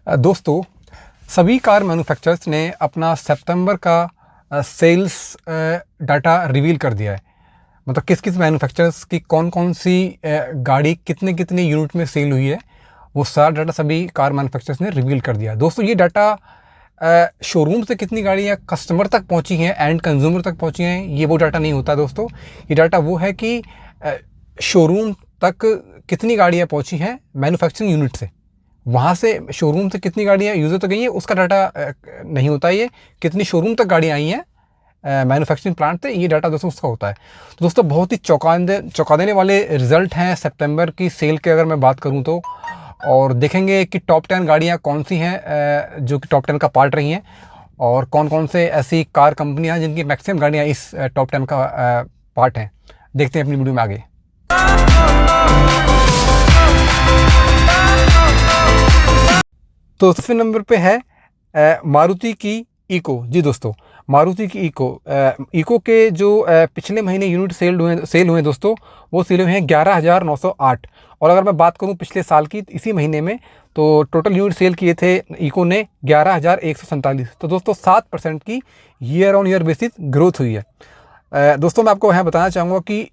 दोस्तों, सभी car manufacturers ने अपना सितंबर का सेल्स डाटा रिवील कर दिया है। मतलब किस किस मैन्युफैक्चरर्स की कौन कौन सी गाड़ी कितने कितने यूनिट में सेल हुई है, वो सारा डाटा सभी कार मैन्युफैक्चरर्स ने रिवील कर दिया। दोस्तों, ये डाटा शोरूम से कितनी गाड़ियाँ कस्टमर तक पहुँची हैं, एंड कंज्यूमर तक पहुँची हैं, ये वो डाटा नहीं होता दोस्तों। ये डाटा वो है कि शोरूम तक कितनी गाड़ियाँ पहुँची हैं मैन्युफैक्चरिंग यूनिट से, वहाँ से शोरूम से कितनी गाड़ियाँ यूज़र तक गई हैं उसका डाटा नहीं होता। ये कितनी शोरूम तक गाड़ियाँ आई हैं मैन्युफैक्चरिंग प्लांट से, ये डाटा दोस्तों उसका होता है। तो दोस्तों, बहुत ही चौंका देने वाले रिजल्ट हैं सितंबर की सेल के, अगर मैं बात करूँ तो। और देखेंगे कि टॉप 10 गाड़ियाँ कौन सी हैं जो कि टॉप 10 का पार्ट रही हैं, और कौन कौन से ऐसी कार कंपनियाँ हैं जिनकी मैक्सिमम गाड़ियाँ इस टॉप 10 का पार्ट हैं। देखते हैं अपनी वीडियो में आगे। तो सबसे नंबर पे है मारुति की इको। जी दोस्तों, मारुति की इको के जो पिछले महीने यूनिट सेल हुए दोस्तों, वो सेल हुए हैं 11,908। और अगर मैं बात करूं पिछले साल की इसी महीने में, तो टोटल यूनिट सेल किए थे इको ने 11,147। तो दोस्तों 7% की year on year basis growth हुई है। दोस्तों, मैं आपको यहाँ बताना चाहूँगा कि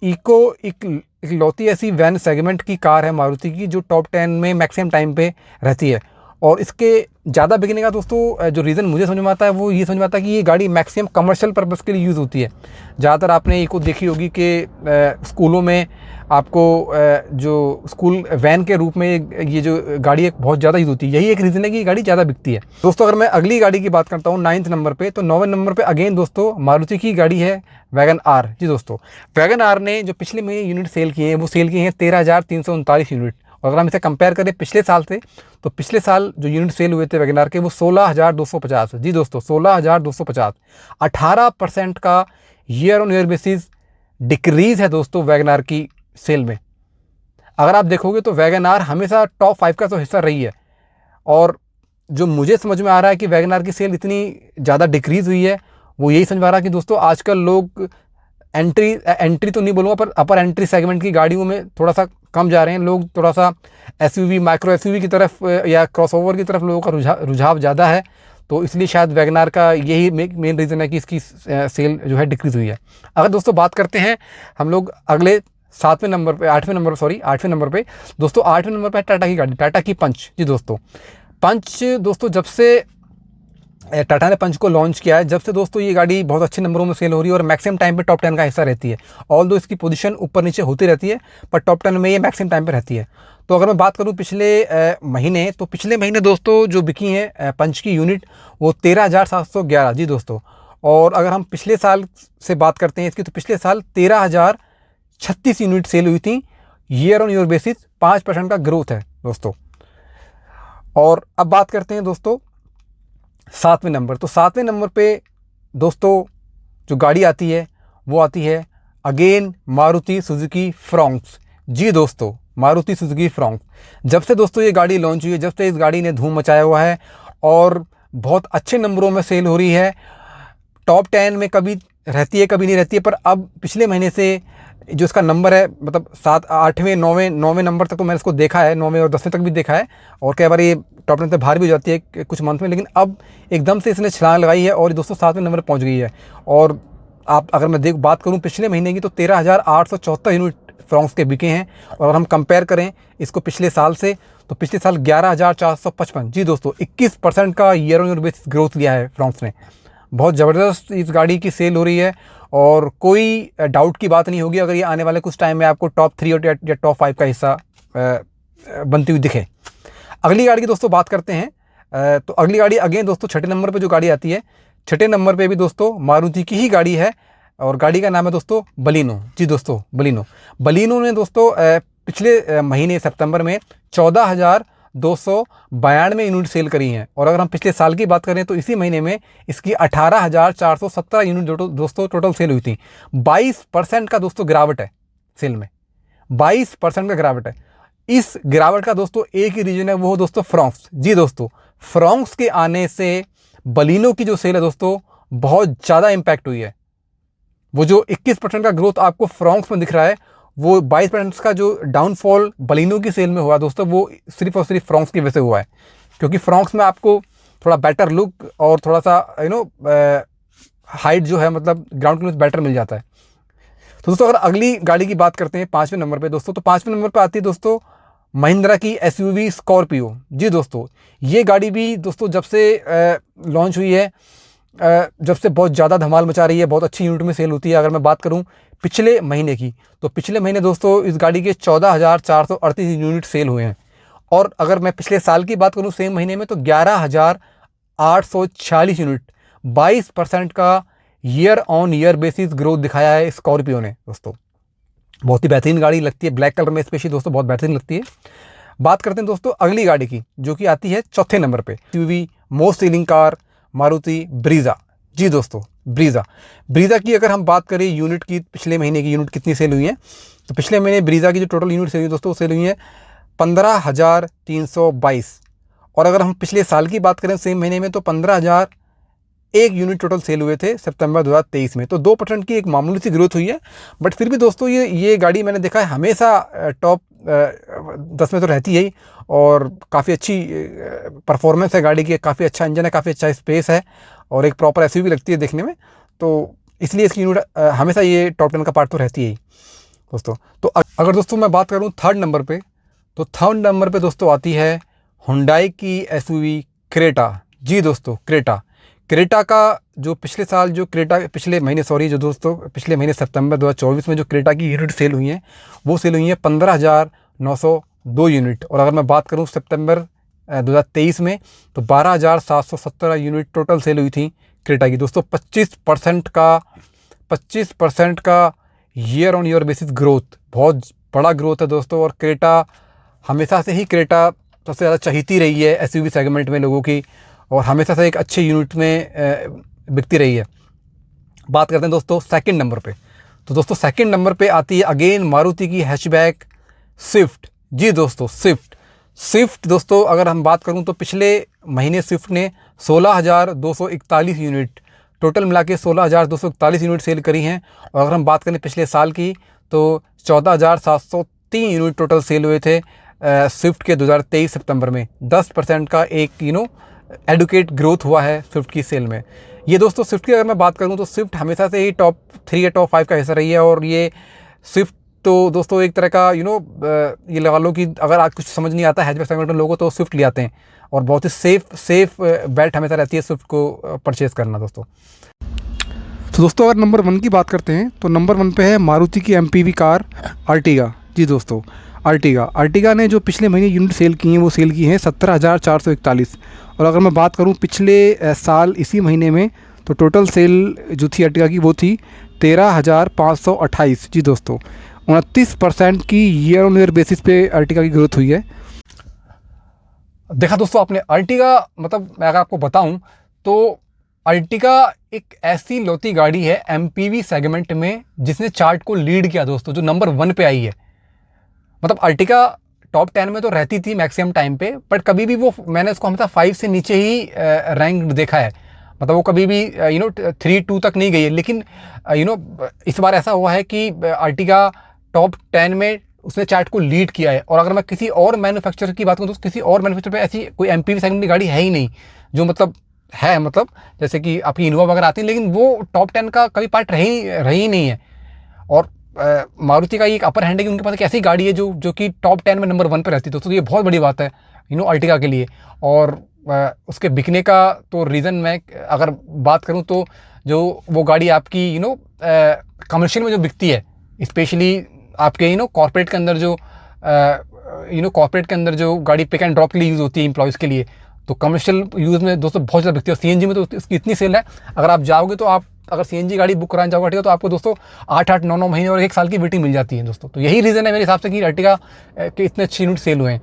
इको इकलौती ऐसी वैन सेगमेंट की कार है मारुति की जो टॉप 10 में मैक्सिमम टाइम पे रहती है। और इसके ज़्यादा बिकने का दोस्तों जो रीज़न मुझे समझ में आता है वो ये समझ में आता है कि ये गाड़ी मैक्सिमम कमर्शियल पर्पज़ के लिए यूज़ होती है। ज़्यादातर आपने इको देखी होगी कि स्कूलों में आपको जो स्कूल वैन के रूप में ये जो गाड़ी बहुत ज़्यादा यूज़ होती है। यही एक रीज़न है कि ये गाड़ी ज़्यादा बिकती है। दोस्तों, अगर मैं अगली गाड़ी की बात करता हूँ 9th नंबर पर, तो 9वें नंबर पर अगेन दोस्तों मारुति की गाड़ी है वैगन आर। जी दोस्तों, वैगन आर ने जो पिछले महीने यूनिट सेल किए हैं वो सेल किए हैं 13,339 यूनिट। और अगर हम इसे कंपेयर करें पिछले साल से, तो पिछले साल जो यूनिट सेल हुए थे वैगन आर के वो 16,250। जी दोस्तों, 16,250। 18% का year on year basis decrease है दोस्तों वैगन आर की सेल में। अगर आप देखोगे तो वैगन आर हमेशा टॉप 5 का तो हिस्सा रही है। और जो मुझे समझ में आ रहा है कि वैगन आर की सेल इतनी ज़्यादा डिक्रीज़ हुई है, वो यही समझ में आ रहा है कि दोस्तों आजकल लोग एंट्री तो नहीं बोलूँगा, पर अपर एंट्री सेगमेंट की गाड़ियों में थोड़ा सा कम जा रहे हैं लोग। थोड़ा सा एसयूवी, माइक्रो एसयूवी की तरफ या क्रॉसओवर की तरफ लोगों का रुझाव ज़्यादा है। तो इसलिए शायद वैगन आर का यही मेन रीज़न है कि इसकी सेल जो है डिक्रीज़ हुई है। अगर दोस्तों बात करते हैं हम लोग अगले 8वें नंबर पे दोस्तों, 8वें नंबर पर टाटा की गाड़ी, टाटा की पंच। जी दोस्तों, पंच दोस्तों जब से टाटा ने पंच को लॉन्च किया है, जब से दोस्तों ये गाड़ी बहुत अच्छे नंबरों में सेल हो रही है और मैक्सिमम टाइम पे टॉप 10 का हिस्सा रहती है। ऑल दो इसकी पोजीशन ऊपर नीचे होती रहती है, पर टॉप 10 में ये मैक्सिमम टाइम पे रहती है। तो अगर मैं बात करूं पिछले महीने, तो पिछले महीने दोस्तों जो बिकी हैं पंच की यूनिट वो 13,711। जी दोस्तों, और अगर हम पिछले साल से बात करते हैं इसकी, तो पिछले साल 13,036 यूनिट सेल हुई थी। ईयर ऑन ईयर बेसिस 5% का ग्रोथ है दोस्तों। और अब बात करते हैं दोस्तों 7वें नंबर। तो 7वें नंबर पे दोस्तों जो गाड़ी आती है वो आती है अगेन मारुति सुजुकी फ्रॉन्क्स। जी दोस्तों, मारुति सुजुकी फ्रॉन्क्स जब से दोस्तों ये गाड़ी लॉन्च हुई है, जब से इस गाड़ी ने धूम मचाया हुआ है और बहुत अच्छे नंबरों में सेल हो रही है। टॉप 10 में कभी रहती है कभी नहीं रहती है, पर अब पिछले महीने से जो इसका नंबर है, मतलब 7, 8वें 9वें नंबर तक तो मैंने इसको देखा है, 9वें और 10वें तक भी देखा है। और कई बार ये टॉप 10 से बाहर भी हो जाती है कुछ मंथ में, लेकिन अब एकदम से इसने छलांग लगाई है और दोस्तों 7वें नंबर पर पहुंच गई है। और आप अगर मैं बात करूं पिछले महीने की, तो 13,874 यूनिट फ्रॉन्क्स के बिके हैं। और अगर हम कंपेयर करें इसको पिछले साल से, तो पिछले साल 11,455। जी दोस्तों, 21% का year on year basis growth लिया है फ्रॉन्क्स ने। बहुत ज़बरदस्त इस गाड़ी की सेल हो रही है और कोई डाउट की बात नहीं होगी अगर ये आने वाले कुछ टाइम में आपको टॉप 3 या टॉप 5 का हिस्सा बनती हुई दिखे। अगली गाड़ी की दोस्तों बात करते हैं। तो अगली गाड़ी अगेन दोस्तों 6ठे नंबर पे जो गाड़ी आती है, 6ठे नंबर पे भी दोस्तों मारुति की ही गाड़ी है और गाड़ी का नाम है दोस्तों बलिनो। जी दोस्तों, बलिनो ने दोस्तों पिछले महीने सितंबर में 14,292 यूनिट सेल करी हैं। और अगर हम पिछले साल की बात करें तो इसी महीने में इसकी 18,417 यूनिट दोस्तों टोटल सेल हुई थी। 22% का दोस्तों गिरावट है सेल में, 22% का गिरावट है। इस गिरावट का दोस्तों एक ही रीजन है, वो दोस्तों फ्रॉन्क्स। जी दोस्तों, फ्रॉन्क्स के आने से बलिनो की जो सेल है दोस्तों बहुत ज़्यादा इम्पैक्ट हुई है। वो जो 21% का ग्रोथ आपको फ्रॉन्क्स में दिख रहा है, वो 22% का जो डाउनफॉल बलिनो की सेल में हुआ दोस्तों, वो सिर्फ और सिर्फ फ्रॉन्क्स की वजह से हुआ है। क्योंकि फ्रॉन्क्स में आपको थोड़ा बेटर लुक और थोड़ा सा हाइट जो है मतलब ग्राउंड क्लियरेंस बेटर मिल जाता है। तो दोस्तों अगर अगली गाड़ी की बात करते हैं 5वें नंबर पे दोस्तों, तो 5वें नंबर पे आती है दोस्तों महिंद्रा की एसयूवी स्कॉर्पियो। जी दोस्तों, ये गाड़ी भी दोस्तों जब से लॉन्च हुई है, जब से बहुत ज़्यादा धमाल मचा रही है, बहुत अच्छी यूनिट में सेल होती है। अगर मैं बात करूं पिछले महीने की, तो पिछले महीने दोस्तों इस गाड़ी के 14,438 यूनिट सेल हुए हैं। और अगर मैं पिछले साल की बात करूं सेम महीने में, तो 11,846 यूनिट, 22% का year on year basis growth दिखाया है स्कॉर्पियो ने दोस्तों। बहुत ही बेहतरीन गाड़ी लगती है, ब्लैक कलर में स्पेशली दोस्तों बहुत बेहतरीन लगती है। बात करते हैं दोस्तों अगली गाड़ी की, जो कि आती है चौथे नंबर पे, SUV most selling car Maruti Brezza. जी दोस्तों, ब्रीजा की अगर हम बात करें यूनिट की, पिछले महीने की यूनिट कितनी सेल हुई है, तो पिछले महीने ब्रीजा की जो टोटल यूनिट सेल हुई दोस्तों, सेल हुई है 15,322। और अगर हम पिछले साल की बात करें सेम महीने में, तो 15,001 यूनिट टोटल सेल हुए थे सितंबर 2023 में। तो 2% की एक मामूली सी ग्रोथ हुई है, बट फिर भी दोस्तों ये गाड़ी मैंने देखा है हमेशा टॉप 10 में तो रहती है ही, और काफ़ी अच्छी परफॉर्मेंस है गाड़ी की, काफ़ी अच्छा इंजन है, काफ़ी अच्छा स्पेस है, और एक प्रॉपर एसयूवी लगती है देखने में। तो इसलिए इसकी यूनिट हमेशा ये टॉप 10 का पार्ट तो रहती है ही दोस्तों। तो अगर दोस्तों मैं बात करूँ थर्ड नंबर पे, तो थर्ड नंबर पे दोस्तों आती है हुंडई की एसयूवी क्रेटा। जी दोस्तों, क्रेटा का जो पिछले साल जो क्रेटा पिछले महीने जो दोस्तों पिछले महीने सितंबर 2024 में जो क्रेटा की यूनिट सेल हुई हैं, वो सेल हुई हैं 15,902 यूनिट। और अगर मैं बात करूं सितंबर 2023 में, तो 12,717 यूनिट टोटल सेल हुई थी क्रेटा की दोस्तों। 25% का year on year basis growth, बहुत बड़ा ग्रोथ है दोस्तों। और क्रेटा हमेशा से ही क्रेटा सबसे ज़्यादा चहीती रही है एसयूवी सेगमेंट में लोगों की, और हमेशा से एक अच्छे यूनिट में बिकती रही है। बात करते हैं दोस्तों सेकंड नंबर पे, तो दोस्तों सेकंड नंबर पे आती है अगेन मारुति की हैचबैक स्विफ्ट। जी दोस्तों, स्विफ्ट दोस्तों अगर हम बात करूं, तो पिछले महीने स्विफ्ट ने 16,241 यूनिट टोटल मिला के 16,241 यूनिट सेल करी हैं। और अगर हम बात करें पिछले साल की, तो 14,703 यूनिट टोटल सेल हुए थे स्विफ्ट के 2023 सितंबर में। 10% का एक एडुकेट ग्रोथ हुआ है स्विफ्ट की सेल में। ये दोस्तों स्विफ्ट की अगर मैं बात करूं, तो स्विफ्ट हमेशा से ही टॉप 3 या टॉप 5 का हिस्सा रही है। और ये स्विफ्ट तो दोस्तों एक तरह का ये लगा लो कि अगर आज कुछ समझ नहीं आता हैचबैक सेगमेंट में लोगों, तो स्विफ्ट ले आते हैं, और बहुत ही सेफ बेट हमेशा रहती है स्विफ्ट को परचेज़ करना दोस्तों। तो दोस्तों अगर नंबर 1 की बात करते हैं, तो नंबर 1 पे है मारुति की एमपीवी कार अर्टिगा। जी दोस्तों, अर्टिगा ने जो पिछले महीने यूनिट सेल की हैं, वो सेल की हैं 17,441। और अगर मैं बात करूं पिछले साल इसी महीने में, तो टोटल सेल जो थी अर्टिगा की, वो थी 13,528। जी दोस्तों, 29% की ईयर ऑन ईयर बेसिस पे अर्टिगा की ग्रोथ हुई है। देखा दोस्तों आपने अर्टिगा, मतलब मैं अगर आपको बताऊं, तो अर्टिगा एक ऐसी लौती गाड़ी है एमपीवी सेगमेंट में जिसने चार्ट को लीड किया दोस्तों, जो नंबर 1 पे आई है। मतलब अर्टिगा टॉप 10 में तो रहती थी मैक्सिमम टाइम पे, बट कभी भी वो मैंने इसको हमेशा 5 से नीचे ही रैंक देखा है। मतलब वो कभी भी 3-2 तक नहीं गई है। लेकिन इस बार ऐसा हुआ है कि अर्टिगा टॉप 10 में उसने चार्ट को लीड किया है। और अगर मैं किसी और मैन्युफैक्चरर की बात करूँ, तो किसी और मैन्युफैक्चरर पे ऐसी कोई एमपीवी सेगमेंट की गाड़ी है ही नहीं जो मतलब जैसे कि आपकी इनोवा वगैरह आती है, लेकिन वो टॉप 10 का कभी पार्ट रही नहीं है। और मारुति का ये एक अपर हैंड है कि उनके पास एक ऐसी गाड़ी है जो कि टॉप 10 में नंबर 1 पे रहती है। तो ये बहुत बड़ी बात है अर्टिगा के लिए। और उसके बिकने का तो रीज़न मैं अगर बात करूं, तो जो वो गाड़ी आपकी कमर्शियल में जो बिकती है, स्पेशली आपके कॉर्पोरेट के अंदर जो गाड़ी पिक एंड ड्रॉप के लिए यूज़ होती है एम्प्लॉयज़ के लिए, तो कमर्शियल यूज़ में दोस्तों बहुत ज़्यादा बिकती है। सीएनजी में तो इसकी इतनी सेल है, अगर आप जाओगे तो अगर सीएनजी गाड़ी बुक कराने जाओगे अर्टिगा, तो आपको दोस्तों 8-8, 9-9 महीने और 1 साल की वेटिंग मिल जाती है दोस्तों। तो यही रीज़न है मेरे हिसाब से कि अर्टिगा के इतने अच्छे यूनिट सेल हुए हैं।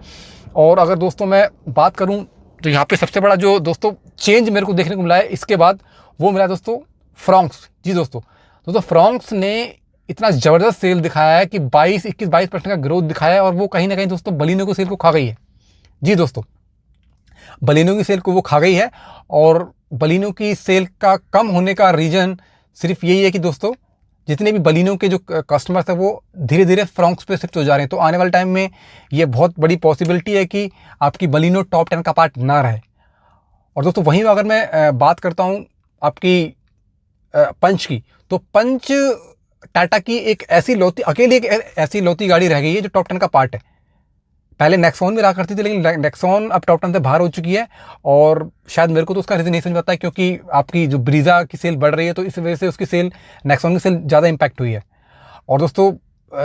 और अगर दोस्तों मैं बात करूं, तो यहाँ पे सबसे बड़ा जो दोस्तों चेंज मेरे को देखने को मिला है इसके बाद, वो मिला दोस्तों फ्रॉन्क्स। जी दोस्तों फ्रॉन्क्स ने इतना ज़बरदस्त सेल दिखाया है कि 22% का ग्रोथ दिखाया है, और वो कहीं ना कहीं दोस्तों बलिनो की सेल को खा गई है। जी दोस्तों, बलिनो की सेल को वो खा गई है। और बलिनो की सेल का कम होने का रीज़न सिर्फ यही है कि दोस्तों जितने भी बलिनो के जो कस्टमर्स हैं वो धीरे धीरे फ्रॉन्क्स पे शिफ्ट हो जा रहे हैं। तो आने वाले टाइम में ये बहुत बड़ी पॉसिबिलिटी है कि आपकी बलिनो टॉप 10 का पार्ट ना रहे। और दोस्तों वहीं अगर मैं बात करता हूँ आपकी पंच की, तो पंच टाटा की एक ऐसी अकेली एक ऐसी लौती गाड़ी रह गई है जो टॉप 10 का पार्ट है। पहले नेक्सॉन भी रहा करती थी, लेकिन नेक्सॉन अब टॉप 10 से बाहर हो चुकी है। और शायद मेरे को तो उसका रीज़न नहीं समझ आता है, क्योंकि आपकी जो ब्रीज़ा की सेल बढ़ रही है तो इस वजह से उसकी सेल नेक्सॉन की सेल ज़्यादा इम्पैक्ट हुई है। और दोस्तों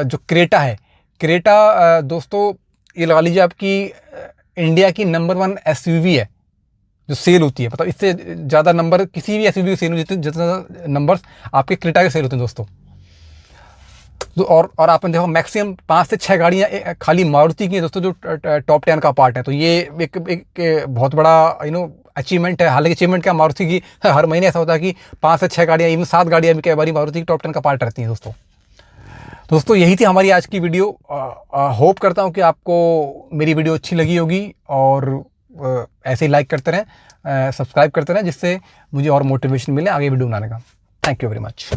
जो क्रेटा है, क्रेटा दोस्तों ये लगा लीजिए आपकी इंडिया की नंबर 1 एसयूवी है जो सेल होती है। मतलब इससे ज़्यादा नंबर किसी भी एसयूवी की सेल हो, जितना नंबर्स आपके क्रेटा के सेल होते हैं दोस्तों। तो और आपने देखो मैक्सिमम 5 से 6 गाड़ियाँ खाली मारुति की हैं दोस्तों जो टॉप 10 का पार्ट है। तो ये एक बहुत बड़ा अचीवमेंट है। हालांकि अचीवमेंट क्या, मारुति की हर महीने ऐसा होता है कि 5 से 6 गाड़ियाँ, इवन 7 गाड़ियाँ भी कई बार मारुति की टॉप 10 का पार्ट रहती हैं दोस्तों यही थी हमारी आज की वीडियो। होप करता हूँ कि आपको मेरी वीडियो अच्छी लगी होगी, और ऐसे ही लाइक करते रहें, सब्सक्राइब करते रहें, जिससे मुझे और मोटिवेशन मिले आगे वीडियो बनाने का। Thank you very much.